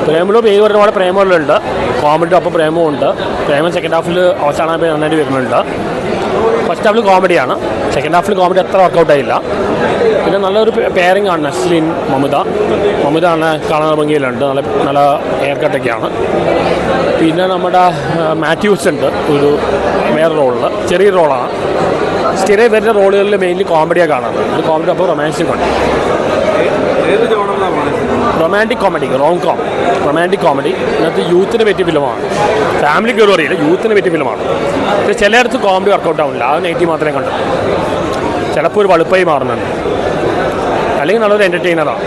പ്രേമലു പേര് പറഞ്ഞ പോലെ പ്രേമങ്ങളുണ്ട്, കോമഡി ഒപ്പം പ്രേമവും ഉണ്ട്. പ്രേമം സെക്കൻഡ് ഹാഫിൽ അവസാനം നന്നായിട്ട് വരുന്നുണ്ട്. ഫസ്റ്റ് ഹാഫിൽ കോമഡിയാണ്, സെക്കൻഡ് ഹാഫിൽ കോമഡി അത്ര വർക്കൗട്ട് ആയില്ല. പിന്നെ നല്ലൊരു പെയറിംഗ് ആണ് നസ്ലിൻ മമിത. മമിത ആണ് കാണാൻ ഭംഗിയിലുണ്ട്, നല്ല ഹെയർ കട്ടൊക്കെയാണ്. പിന്നെ നമ്മുടെ മാത്യൂസ് ഉണ്ട് ഒരു വേറെ റോളിൽ, ചെറിയ റോളാണ്. സ്ഥിരം വരുന്ന റോളുകളിൽ മെയിൻലി കോമഡിയാണ് കാണുന്നത്. ഒരു കോമഡി അപ്പോൾ റൊമാൻസിക് ഉണ്ട്. Romantic comedy, wrong com, romantic comedy. ഇതിനകത്ത് യൂത്തിന് പറ്റിയ ഫിലിമാണ്. ഫാമിലിക്ക് ഒരു അറിയില്ല, യൂത്തിന് പറ്റിയ ഫിലിമാണ്. പക്ഷേ ചിലയിടത്ത് കോമഡി വർക്കൗട്ട് ആവില്ല, ആ നെഗറ്റീവ് മാത്രമേ കണ്ടു. ചിലപ്പോൾ ഒരു വളുപ്പായി മാറുന്നുണ്ട്, അല്ലെങ്കിൽ നല്ലൊരു എൻ്റർടൈനറാണ്.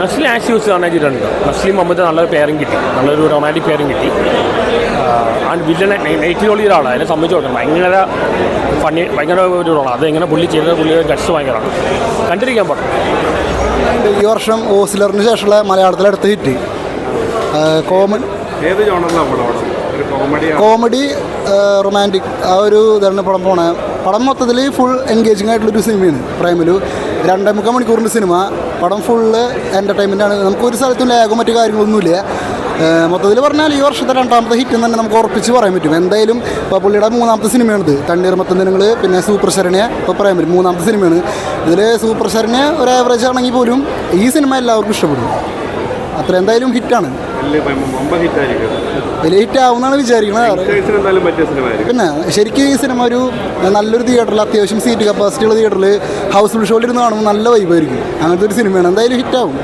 നസ്ലി ആസ് യൂസ് കാണിച്ചിട്ടുണ്ട്. നസ്ലിം മമ്മൂദ് നല്ലൊരു പെയറിങ് കിട്ടി, നല്ലൊരു റൊമാൻറ്റിക് പെയറിങ് കിട്ടി. ആൻഡ് വില്ലനെ നെഗറ്റീവ് റോൾ ചെയ്ത ആളാണ്. അതിനെ സംബന്ധിച്ച് നോക്കണം, ഭയങ്കര ഫണ്ണി, ഭയങ്കര ഒരു റോളാണ്. അത് എങ്ങനെ പുള്ളി ചെയ്തത്, പുള്ളിയുടെ ഗട്ട്സ് ഭയങ്കരമാണ്, കണ്ടിരിക്കാൻ പറ്റും. ഈ വർഷം ഓസ്ലറിന് ശേഷമുള്ള മലയാളത്തിലെ ഹിറ്റ് കോമഡി റൊമാൻറ്റിക് ആ ഒരു ഇതാണ് പടം പോണേ. പടം മൊത്തത്തിൽ ഫുൾ എൻഗേജിങ് ആയിട്ടുള്ളൊരു സിനിമയാണ്. പ്രൈമിലു 2.25 മണിക്കൂറിൻ്റെ സിനിമ. പടം ഫുള്ള് എൻ്റർടൈൻമെൻറ്റാണ്. നമുക്കൊരു സ്ഥലത്തും ലാഗോ മറ്റു കാര്യങ്ങളൊന്നുമില്ല. മൊത്തത്തിൽ പറഞ്ഞാൽ ഈ വർഷത്തെ 2ാമത്തെ ഹിറ്റ് തന്നെ നമുക്ക് ഉറപ്പിച്ച് പറയാൻ പറ്റും. എന്തായാലും ഇപ്പോൾ പുള്ളിയുടെ 3ാമത്തെ സിനിമയാണിത്. തണ്ണീർമത്തൻ ദിനങ്ങൾ, പിന്നെ സൂപ്പർ ശരണ്യ, ഇപ്പോൾ പറയാൻ പറ്റും 3ാമത്തെ സിനിമയാണ്. ഇതിൽ സൂപ്പർ ശരണ്യ ഒരു ആവറേജ് ആണെങ്കിൽ പോലും ഈ സിനിമ എല്ലാവർക്കും ഇഷ്ടപ്പെടും. അത്ര എന്തായാലും ഹിറ്റാണ്, വലിയ ഹിറ്റ് ആവുമെന്നാണ് വിചാരിക്കുന്നത്. പിന്നെ ശരിക്കും ഈ സിനിമ ഒരു നല്ലൊരു തിയേറ്ററിൽ, അത്യാവശ്യം സീറ്റ് കപ്പാസിറ്റി ഉള്ള തിയേറ്ററിൽ ഹൗസ്ഫുൾ ഷോയിൽ ഇരുന്ന് കാണുമ്പോൾ നല്ല വൈബായിരിക്കും. അങ്ങനത്തെ ഒരു സിനിമയാണ്, എന്തായാലും ഹിറ്റാവും.